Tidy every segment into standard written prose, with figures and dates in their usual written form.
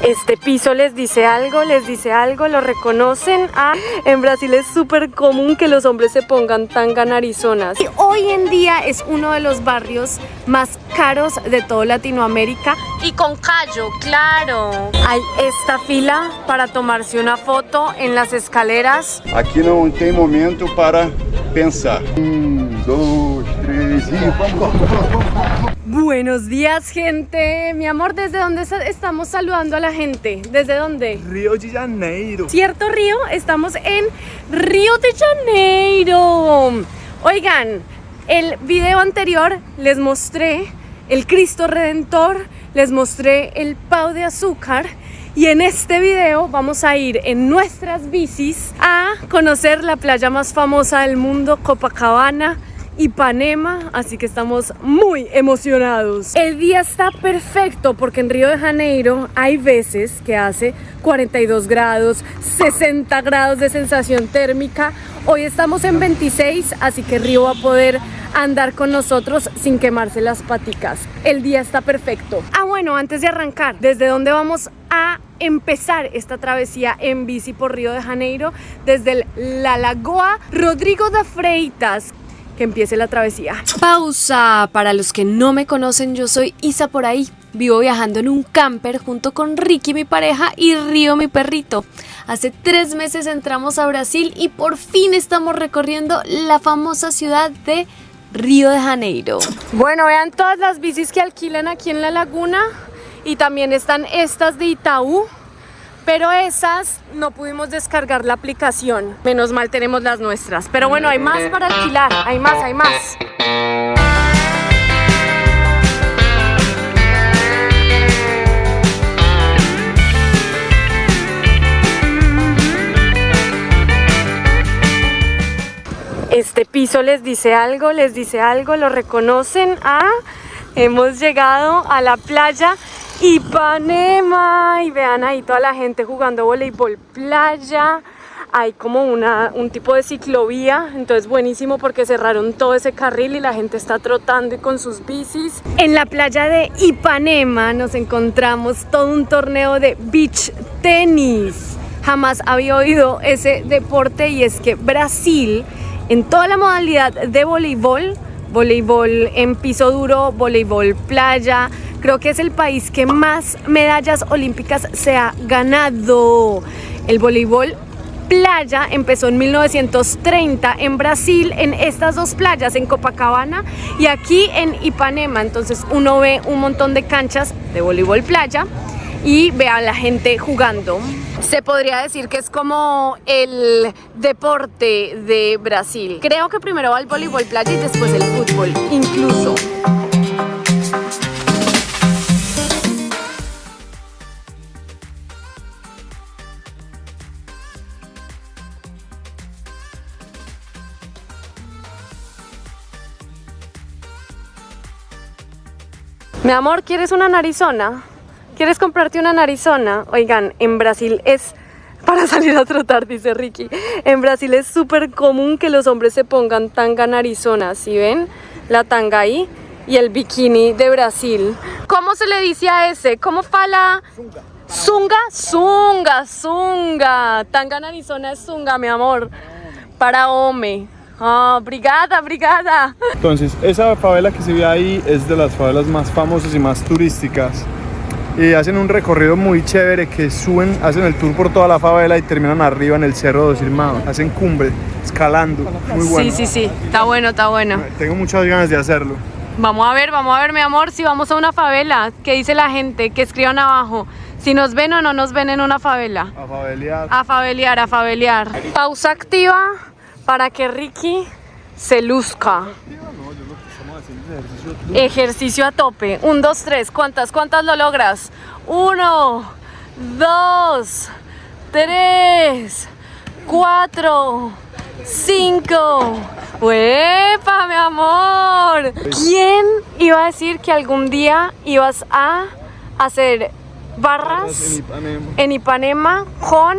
Este piso les dice algo, lo reconocen. En Brasil es súper común que los hombres se pongan tanga narizonas. Y hoy en día es uno de los barrios más caros de toda Latinoamérica. Y con callo, claro. Hay esta fila para tomarse una foto en las escaleras. Aqui não tem momento para pensar. 1, 2, 3 y vamos. Buenos días, gente. Mi amor, ¿desde dónde estamos saludando a la gente? ¿Desde dónde? Río de Janeiro. ¿Cierto, Río? Estamos en Río de Janeiro. Oigan, el video anterior les mostré el Cristo Redentor, les mostré el Pau de Azúcar. Y en este video vamos a ir en nuestras bicis a conocer la playa más famosa del mundo, Copacabana, Ipanema, así que estamos muy emocionados. El día está perfecto porque en Río de Janeiro hay veces que hace 42 grados, 60 grados de sensación térmica. Hoy estamos en 26, así que Río va a poder andar con nosotros sin quemarse las paticas. El día está perfecto. Bueno, antes de arrancar, ¿desde dónde vamos a empezar esta travesía en bici por Río de Janeiro? Desde la Lagoa Rodrigo de Freitas. Que empiece la travesía. Pausa. Para los que no me conocen, yo soy Isa por ahí. Vivo viajando en un camper junto con Ricky, mi pareja, y Río, mi perrito. Hace 3 meses entramos a Brasil y por fin estamos recorriendo la famosa ciudad de Río de Janeiro. Bueno, vean todas las bicis que alquilan aquí en la laguna y también están estas de Itaú. Pero esas no pudimos descargar la aplicación. Menos mal tenemos las nuestras. Pero bueno, hay más para alquilar. Hay más, hay más. Este piso les dice algo, lo reconocen. Hemos llegado a la playa Ipanema y vean ahí toda la gente jugando voleibol playa. Hay como un tipo de ciclovía, entonces buenísimo porque cerraron todo ese carril y la gente está trotando y con sus bicis. En la playa de Ipanema nos encontramos todo un torneo de beach tenis. Jamás había oído ese deporte y es que Brasil, en toda la modalidad de voleibol en piso duro, voleibol playa, creo que es el país que más medallas olímpicas se ha ganado. El voleibol playa empezó en 1930 en Brasil, en estas dos playas, en Copacabana y aquí en Ipanema. Entonces uno ve un montón de canchas de voleibol playa y ve a la gente jugando. Se podría decir que es como el deporte de Brasil. Creo que primero va el voleibol playa y después el fútbol, incluso. Mi amor, ¿quieres una narizona? ¿Quieres comprarte una narizona? Oigan, en Brasil es para salir a trotar, dice Ricky. En Brasil es súper común que los hombres se pongan tanga narizona. ¿Sí ven? La tanga ahí y el bikini de Brasil. ¿Cómo se le dice a ese? ¿Cómo fala? Zunga. Tanga narizona es zunga, mi amor. Para hombre. Brigada. Entonces, esa favela que se ve ahí es de las favelas más famosas y más turísticas. Y hacen un recorrido muy chévere que hacen el tour por toda la favela y terminan arriba en el Cerro dos Irmãos. Hacen cumbre, escalando, muy bueno. Sí, está bueno. Tengo muchas ganas de hacerlo. Vamos a ver, mi amor, si vamos a una favela. ¿Qué dice la gente? Que escriban abajo. Si nos ven o no nos ven en una favela. A favelear. Pausa activa para que Ricky se luzca. Ejercicio a tope. 1, 2, 3. ¿Cuántas lo logras? 1, 2, 3, 4, 5. ¡Uepa, mi amor! ¿Quién iba a decir que algún día ibas a hacer barras en Ipanema con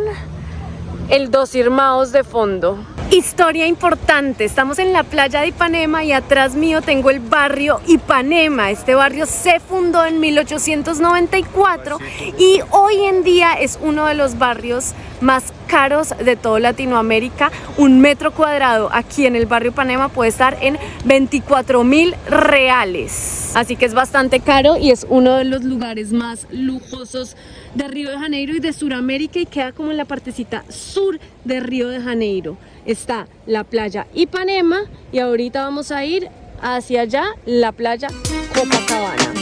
el Dos Irmãos de fondo? Historia importante, estamos en la playa de Ipanema y atrás mío tengo el barrio Ipanema. Este barrio se fundó en 1894 y hoy en día es uno de los barrios más caros de toda Latinoamérica. Un metro cuadrado aquí en el barrio Ipanema puede estar en 24.000 reales. Así que es bastante caro y es uno de los lugares más lujosos de Río de Janeiro y de Sudamérica, y queda como en la partecita sur de Río de Janeiro. Está la playa Ipanema y ahorita vamos a ir hacia allá, la playa Copacabana.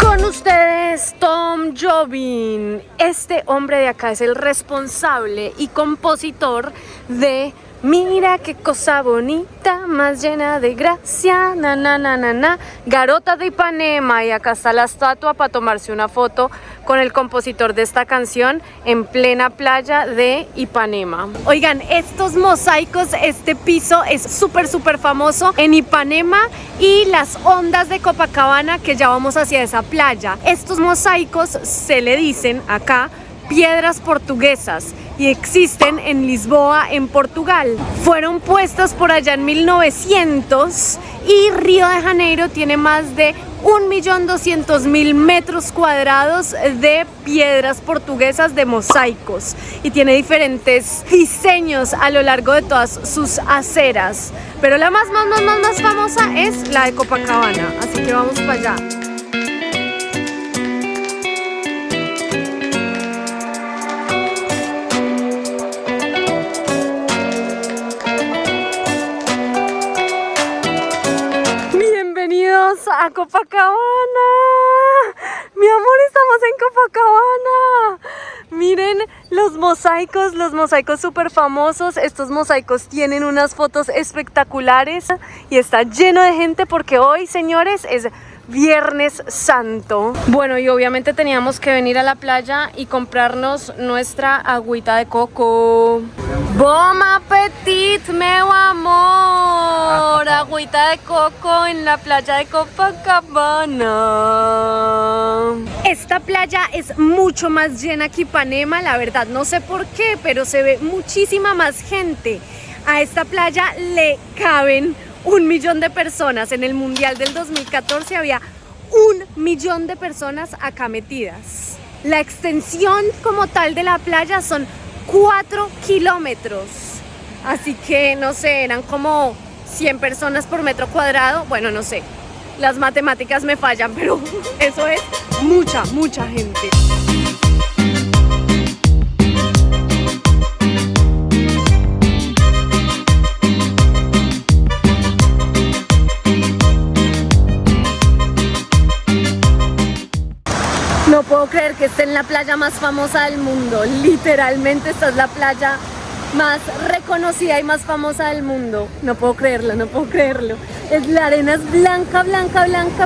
Con ustedes Tom Jobim. Este hombre de acá es el responsable y compositor de Mira qué cosa bonita, más llena de gracia, na na na na na, Garota de Ipanema. Y acá está la estatua para tomarse una foto con el compositor de esta canción en plena playa de Ipanema. Oigan, estos mosaicos, este piso es súper famoso en Ipanema y las ondas de Copacabana, que ya vamos hacia esa playa. Estos mosaicos se le dicen acá piedras portuguesas y existen en Lisboa, en Portugal. Fueron puestos por allá en 1900 y Río de Janeiro tiene más de 1.200.000 metros cuadrados de piedras portuguesas, de mosaicos, y tiene diferentes diseños a lo largo de todas sus aceras, pero la más famosa es la de Copacabana, así que vamos para allá. A Copacabana, mi amor, estamos en Copacabana. Miren los mosaicos súper famosos. Estos mosaicos tienen unas fotos espectaculares y está lleno de gente porque hoy, señores, es Viernes Santo. Bueno, y obviamente teníamos que venir a la playa y comprarnos nuestra agüita de coco. Bon appetit, meu amor. Agüita de coco en la playa de Copacabana. Esta playa es mucho más llena que Ipanema, la verdad. No sé por qué, pero se ve muchísima más gente. A esta playa le caben 1 millón de personas. En el Mundial del 2014 había 1 millón de personas acá metidas. La extensión como tal de la playa son 4 kilómetros. Así que no sé, eran como 100 personas por metro cuadrado. Bueno, no sé, las matemáticas me fallan, pero eso es mucha gente. No puedo creer que esté en la playa más famosa del mundo. Literalmente esta es la playa más reconocida y más famosa del mundo. No puedo creerlo. La arena es blanca,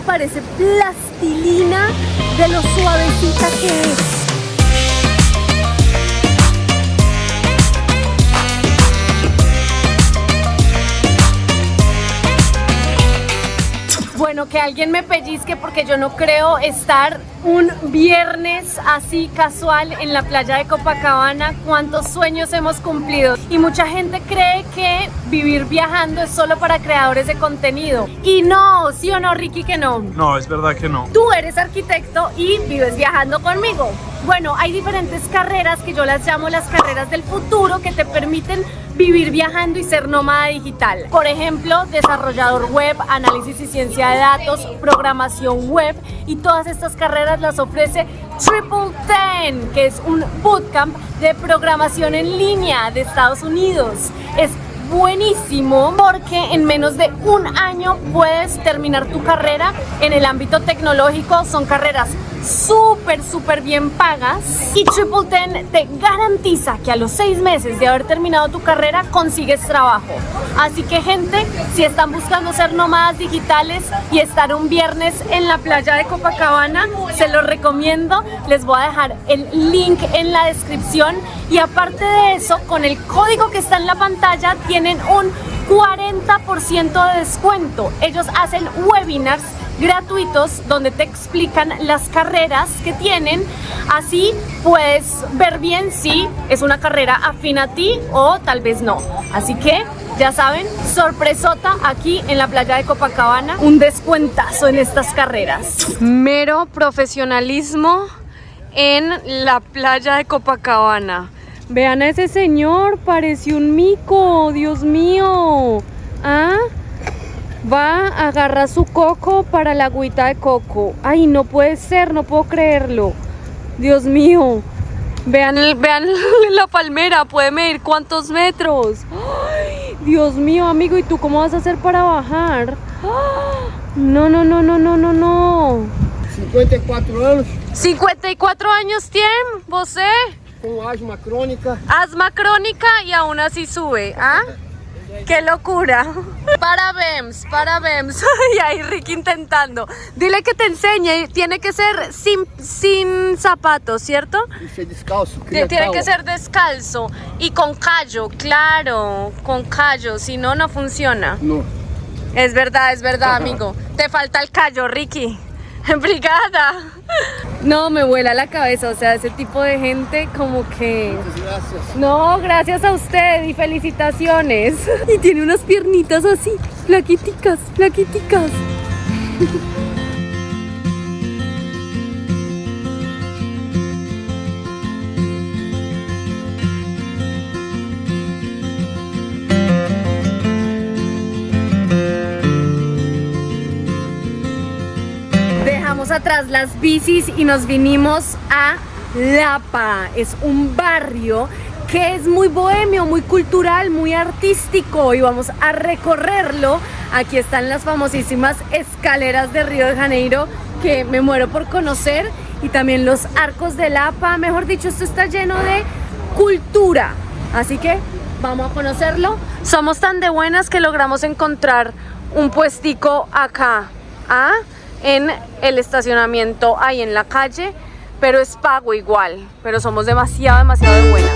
parece plastilina de lo suavecita que es. Bueno, que alguien me pellizque porque yo no creo estar un viernes así casual en la playa de Copacabana. Cuántos sueños hemos cumplido. Y mucha gente cree que vivir viajando es solo para creadores de contenido. Y no, ¿sí o no, Ricky, que no? No, es verdad que no. Tú eres arquitecto y vives viajando conmigo. Bueno, hay diferentes carreras que yo las llamo las carreras del futuro, que te permiten vivir viajando y ser nómada digital. Por ejemplo, desarrollador web, análisis y ciencia de datos, programación web, y todas estas carreras las ofrece Triple 10, que es un bootcamp de programación en línea de Estados Unidos. Es buenísimo porque en menos de 1 año puedes terminar tu carrera en el ámbito tecnológico. Son carreras súper bien pagas y Triple 10 te garantiza que a los 6 meses de haber terminado tu carrera consigues trabajo. Así que, gente, si están buscando ser nómadas digitales y estar un viernes en la playa de Copacabana, se los recomiendo. Les voy a dejar el link en la descripción y aparte de eso, con el código que está en la pantalla tienen un 40% de descuento. Ellos hacen webinars gratuitos donde te explican las carreras que tienen, así puedes ver bien si es una carrera afín a ti o tal vez no. Así que ya saben, sorpresota aquí en la playa de Copacabana, un descuentazo en estas carreras. Mero profesionalismo en la playa de Copacabana. Vean a ese señor, parece un mico, Dios mío. ¿Ah? Va a agarrar su coco para la agüita de coco. Ay, no puede ser, no puedo creerlo. Dios mío. Vean la palmera, puede medir cuántos metros. Ay, Dios mío, amigo, ¿y tú cómo vas a hacer para bajar? No, no, no, no, no, no, no. 54 anos. 54 años tiene, ¿vos? Com asma crônica. Asma crónica y aún así sube, ¿ah? ¡Qué locura! Parabéns, parabéns. Y ahí Ricky intentando. Dile que te enseñe, tiene que ser sin zapatos, ¿cierto? E ser descalço. Tiene que ser descalzo y con callo, claro, con callo, si no, no funciona. No. Es verdad, amigo. Te falta el callo, Ricky. Brigada. No, me vuela la cabeza, o sea, ese tipo de gente como que... Muchas gracias. No, gracias a usted y felicitaciones. Y tiene unas piernitas así, flaquiticas, flaquiticas. Dejamos atrás las bicis y nos vinimos a Lapa. Es un barrio que es muy bohemio, muy cultural, muy artístico y vamos a recorrerlo. Aquí están las famosísimas escaleras de Río de Janeiro que me muero por conocer y también los arcos de Lapa. Mejor dicho, esto está lleno de cultura, así que vamos a conocerlo. Somos tan de buenas que logramos encontrar un puestico acá, en el estacionamiento ahí en la calle, pero es pago igual, pero somos demasiado de buenas.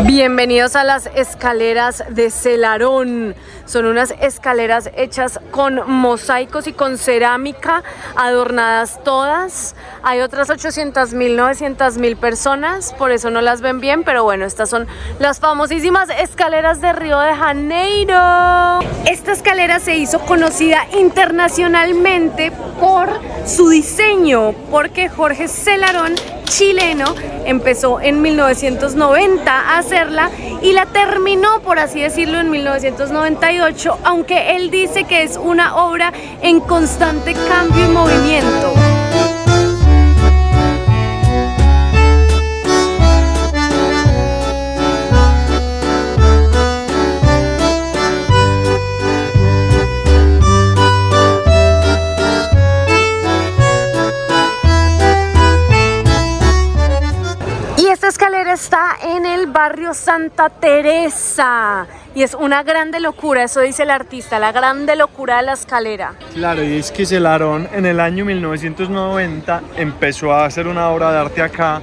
Bienvenidos a las escaleras de Celarón. Son unas escaleras hechas con mosaicos y con cerámica, adornadas todas. Hay otras 800.000, 900.000 personas, por eso no las ven bien, pero bueno, estas son las famosísimas escaleras de Río de Janeiro. Esta escalera se hizo conocida internacionalmente por su diseño, porque Jorge Celarón, chileno, empezó en 1990 a hacerla y la terminó, por así decirlo, en 1998, aunque él dice que es una obra en constante cambio y movimiento. Escalera está en el barrio Santa Teresa y es una grande locura, eso dice el artista, la grande locura de la escalera. Claro, y es que Celarón en el año 1990 empezó a hacer una obra de arte acá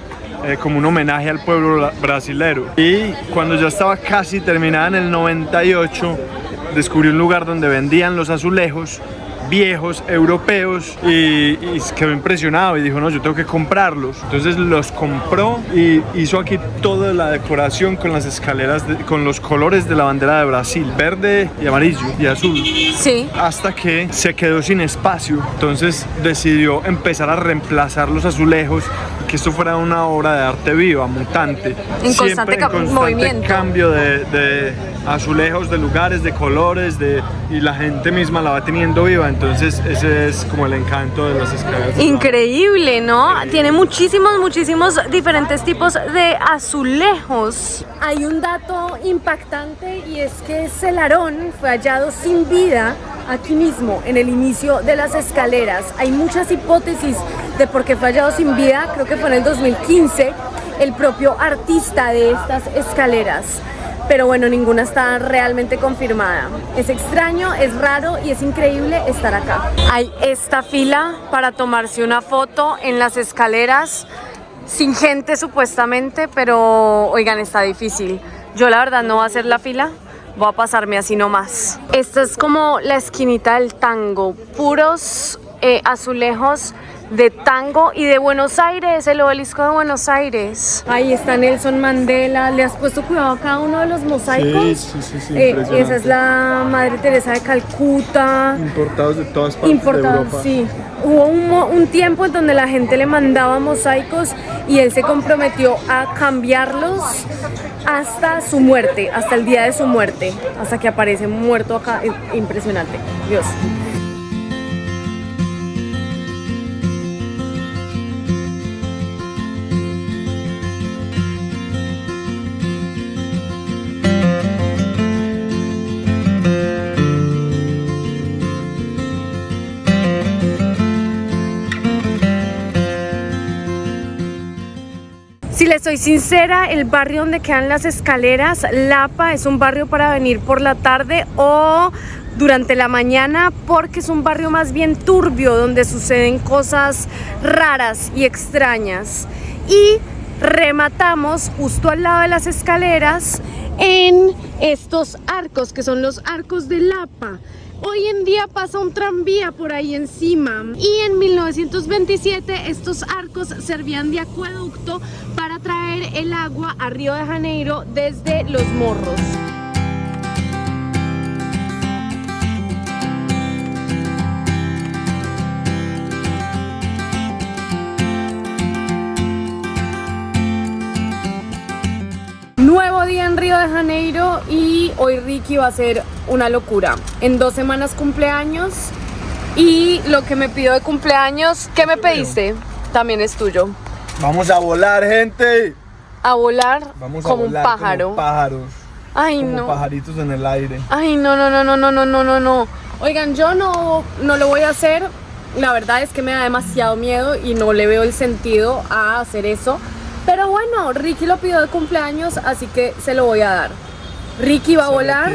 como un homenaje al pueblo brasilero, y cuando ya estaba casi terminada en el 98 descubrió un lugar donde vendían los azulejos viejos europeos y quedó impresionado y dijo: no, yo tengo que comprarlos. Entonces los compró y hizo aquí toda la decoración con las escaleras con los colores de la bandera de Brasil, verde y amarillo y azul. Sí. Hasta que se quedó sin espacio, entonces decidió empezar a reemplazar los azulejos y que esto fuera una obra de arte viva, mutante, en siempre constante en movimiento, cambio de azulejos, de lugares, de colores, y la gente misma la va teniendo viva. Entonces ese es como el encanto de las escaleras. Increíble, ¿no? Tiene muchísimos diferentes tipos de azulejos. Hay un dato impactante y es que Celarón fue hallado sin vida aquí mismo, en el inicio de las escaleras. Hay muchas hipótesis de por qué fue hallado sin vida. Creo que fue en el 2015 el propio artista de estas escaleras. Pero bueno, ninguna está realmente confirmada. Es extraño, es raro y es increíble estar acá. Hay esta fila para tomarse una foto en las escaleras. sin gente supuestamente, pero oigan, está difícil. Yo la verdad no voy a hacer la fila, voy a pasarme así nomás. Esta es como la esquinita del tango, puros azulejos de tango y de Buenos Aires, el obelisco de Buenos Aires. Ahí está Nelson Mandela. ¿Le has puesto cuidado a cada uno de los mosaicos? Sí, impresionante. Esa es la Madre Teresa de Calcuta. Importados de todas partes de Europa. Sí. Hubo un tiempo en donde la gente le mandaba mosaicos y él se comprometió a cambiarlos hasta su muerte, hasta el día de su muerte, hasta que aparece muerto acá. Impresionante. Dios. Si les soy sincera, el barrio donde quedan las escaleras, Lapa, es un barrio para venir por la tarde o durante la mañana, porque es un barrio más bien turbio, donde suceden cosas raras y extrañas. Y rematamos justo al lado de las escaleras en estos arcos, que son los arcos de Lapa. Hoy en día pasa un tranvía por ahí encima y en 1927 estos arcos servían de acueducto para traer el agua a Río de Janeiro desde Los Morros. Nuevo día en Río de Janeiro y hoy Ricky va a hacer una locura. En 2 semanas cumpleaños y lo que me pidió de cumpleaños, ¿qué me pediste? También es tuyo. Vamos a volar, gente. A volar como un volar pájaro. Como pájaros. Ay, como no. Pajaritos en el aire. Ay, no. Oigan, yo no lo voy a hacer. La verdad es que me da demasiado miedo y no le veo el sentido a hacer eso. Pero bueno, Ricky lo pidió de cumpleaños, así que se lo voy a dar. Ricky va a volar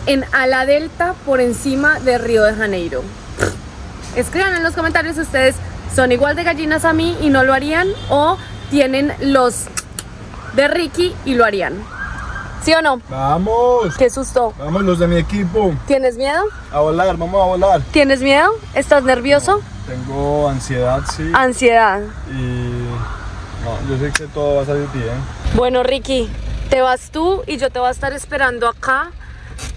en ala delta por encima de Río de Janeiro. Escriban en los comentarios si ustedes son igual de gallinas a mí y no lo harían, o tienen los de Ricky y lo harían. ¿Sí o no? ¡Vamos! ¡Qué susto! Vamos los de mi equipo. ¿Tienes miedo? A volar, vamos a volar. ¿Tienes miedo? ¿Estás nervioso? Tengo ansiedad, sí. Ansiedad. Y no, yo sé que todo va a salir bien. Bueno, Ricky, te vas tú y yo te voy a estar esperando acá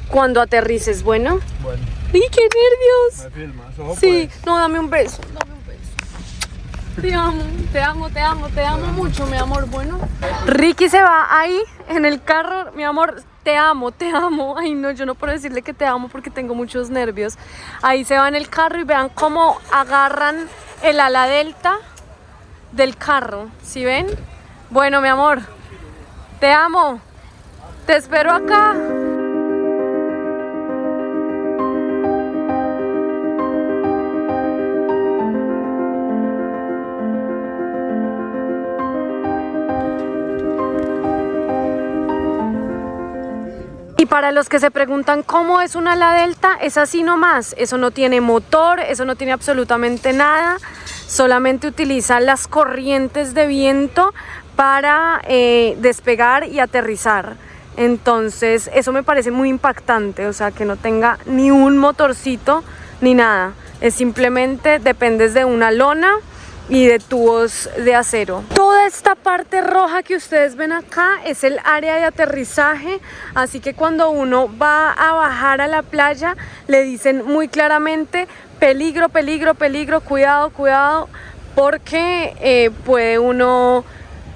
cuando aterrices, ¿bueno? Bueno. ¡Ay, qué nervios! ¿Me filmas? Ojo, Sí, pues. no, dame un beso, Te amo mucho, mi amor, bueno. Ricky se va ahí en el carro, mi amor, te amo. Ay, no, yo no puedo decirle que te amo porque tengo muchos nervios. Ahí se va en el carro y vean cómo agarran el ala delta del carro, ¿sí ven? Bueno, mi amor, te amo, te espero acá. Y para los que se preguntan cómo es un ala delta, es así nomás. Eso no tiene motor, eso no tiene absolutamente nada. Solamente utiliza las corrientes de viento para despegar y aterrizar. Entonces eso me parece muy impactante, o sea, que no tenga ni un motorcito ni nada. Es simplemente dependes de una lona y de tubos de acero. Toda esta parte roja que ustedes ven acá es el área de aterrizaje, así que cuando uno va a bajar a la playa le dicen muy claramente peligro, cuidado, porque puede uno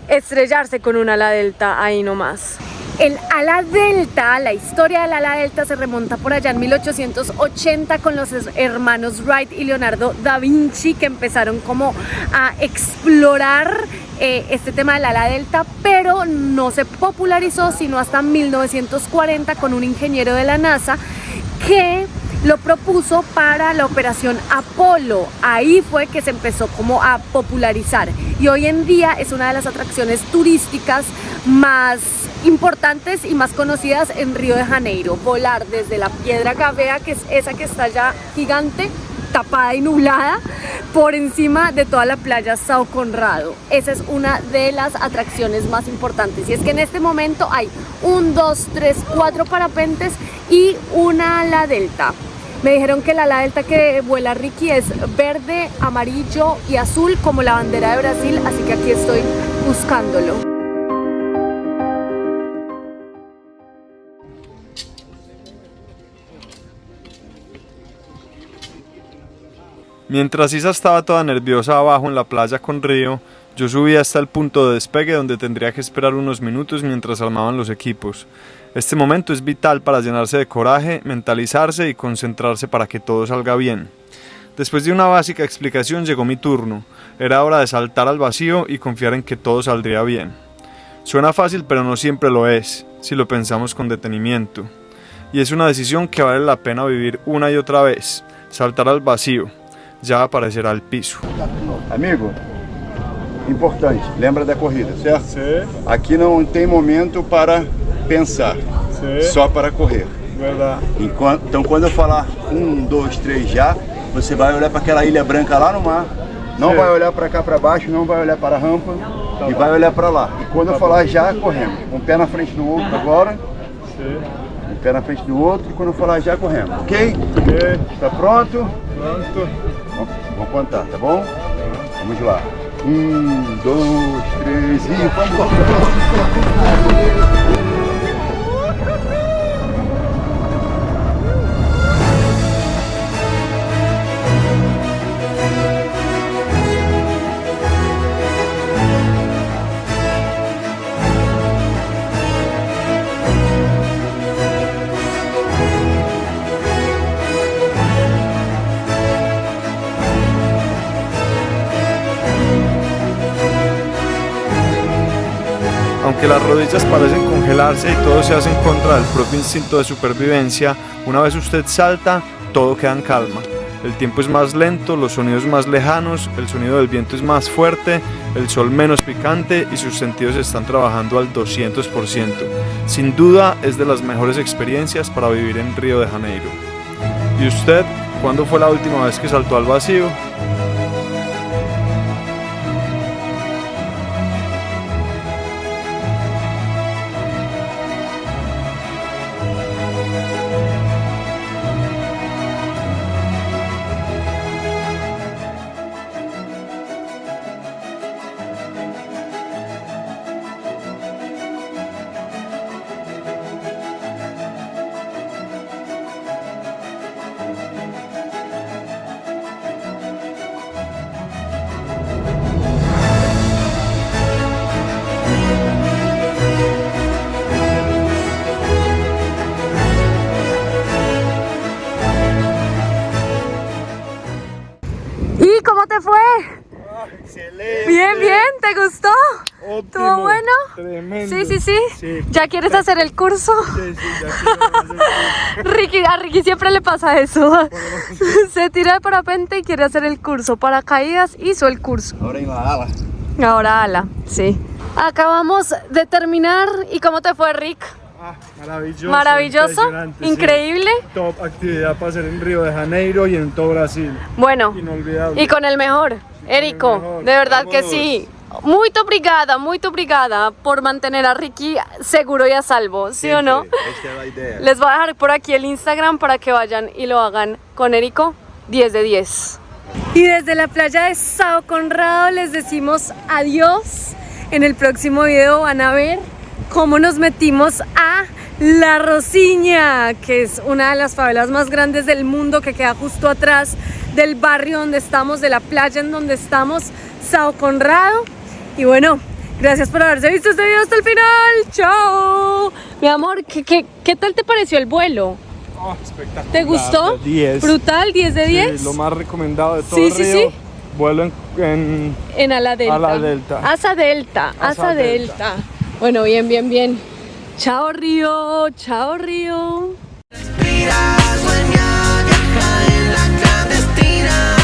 estrellarse con un ala delta ahí nomás. El ala delta, la historia del ala delta se remonta por allá en 1880 con los hermanos Wright y Leonardo da Vinci, que empezaron como a explorar este tema del ala delta, pero no se popularizó sino hasta 1940 con un ingeniero de la NASA que lo propuso para la operación Apolo. Ahí fue que se empezó como a popularizar y hoy en día es una de las atracciones turísticas más importantes y más conocidas en Río de Janeiro. Volar desde la Piedra Gavea, que es esa que está allá gigante, tapada y nublada, por encima de toda la playa São Conrado. Esa es una de las atracciones más importantes. Y es que en este momento hay 1, 2, 3, 4 parapentes y una ala delta. Me dijeron que la ala delta que vuela Ricky es verde, amarillo y azul como la bandera de Brasil, así que aquí estoy buscándolo. Mientras Isa estaba toda nerviosa abajo en la playa con Río, yo subí hasta el punto de despegue donde tendría que esperar unos minutos mientras armaban los equipos. Este momento es vital para llenarse de coraje, mentalizarse y concentrarse para que todo salga bien. Después de una básica explicación llegó mi turno. Era hora de saltar al vacío y confiar en que todo saldría bien. Suena fácil, pero no siempre lo es, si lo pensamos con detenimiento. Y es una decisión que vale la pena vivir una y otra vez. Saltar al vacío. Já aparecerá o piso. Amigo, importante, lembra da corrida, certo? Sim. Aqui não tem momento para pensar, só para correr. Verdade. Então quando eu falar 1, 2, 3 já, você vai olhar para aquela ilha branca lá no mar, não vai olhar para cá para baixo, não vai olhar para a rampa e vai olhar para lá. E quando eu falar já, corremos. Um pé na frente do outro agora. Um pé na frente do outro e quando eu falar já, corremos. Ok? Tá pronto? Pronto. Vamos contar, tá bom? Vamos lá. 1, 2, 3 e vamos! Aunque las rodillas parecen congelarse y todo se hace en contra del propio instinto de supervivencia, una vez usted salta, todo queda en calma. El tiempo es más lento, los sonidos más lejanos, el sonido del viento es más fuerte, el sol menos picante y sus sentidos están trabajando al 200%. Sin duda es de las mejores experiencias para vivir en Río de Janeiro. ¿Y usted, cuándo fue la última vez que saltó al vacío? ¿Y cómo te fue? Excelente. Bien, bien, ¿te gustó? Óptimo. ¿Estuvo bueno? Tremendo. Sí. ¿Ya quieres hacer el curso? Sí, ya quiero A Ricky siempre le pasa eso. Se tira de parapente y quiere hacer el curso. Paracaídas, hizo el curso. Ahora en la ala. Ahora ala, sí. Acabamos de terminar. ¿Y cómo te fue, Rick? Maravilloso. Maravilloso, Impresionante, increíble. Sí. Top actividad para hacer en Río de Janeiro y en todo Brasil. Bueno, Inolvidable. y con el mejor, Érico, mejor. de verdad que Vamos. sí. Muy obrigada por mantener a Ricky seguro y a salvo, ¿sí o no? Esta es la idea. Les voy a dejar por aquí el Instagram para que vayan y lo hagan con Érico, 10 de 10. Y desde la playa de São Conrado les decimos adiós. En el próximo video van a ver cómo nos metimos a La Rocinha, que es una de las favelas más grandes del mundo, que queda justo atrás del barrio donde estamos, de la playa en donde estamos, São Conrado. Y bueno, gracias por haberse visto este video hasta el final. ¡Chao! Mi amor, ¿qué tal te pareció el vuelo? Oh, espectacular. ¿Te gustó? 10. ¿Brutal? ¿10 de 10? Sí, lo más recomendado de todo Sí, el sí, Río. sí. Vuelo en En Ala Delta. Ala Delta. Asa Delta. Asa Asa Delta. Delta. Bueno, bien. Chao, Río. Chao, Río. Respira, sueña, viaja en la clandestina.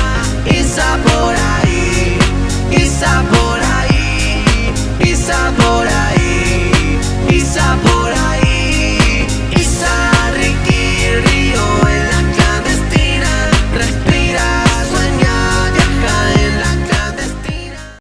Isa por ahí, Isa por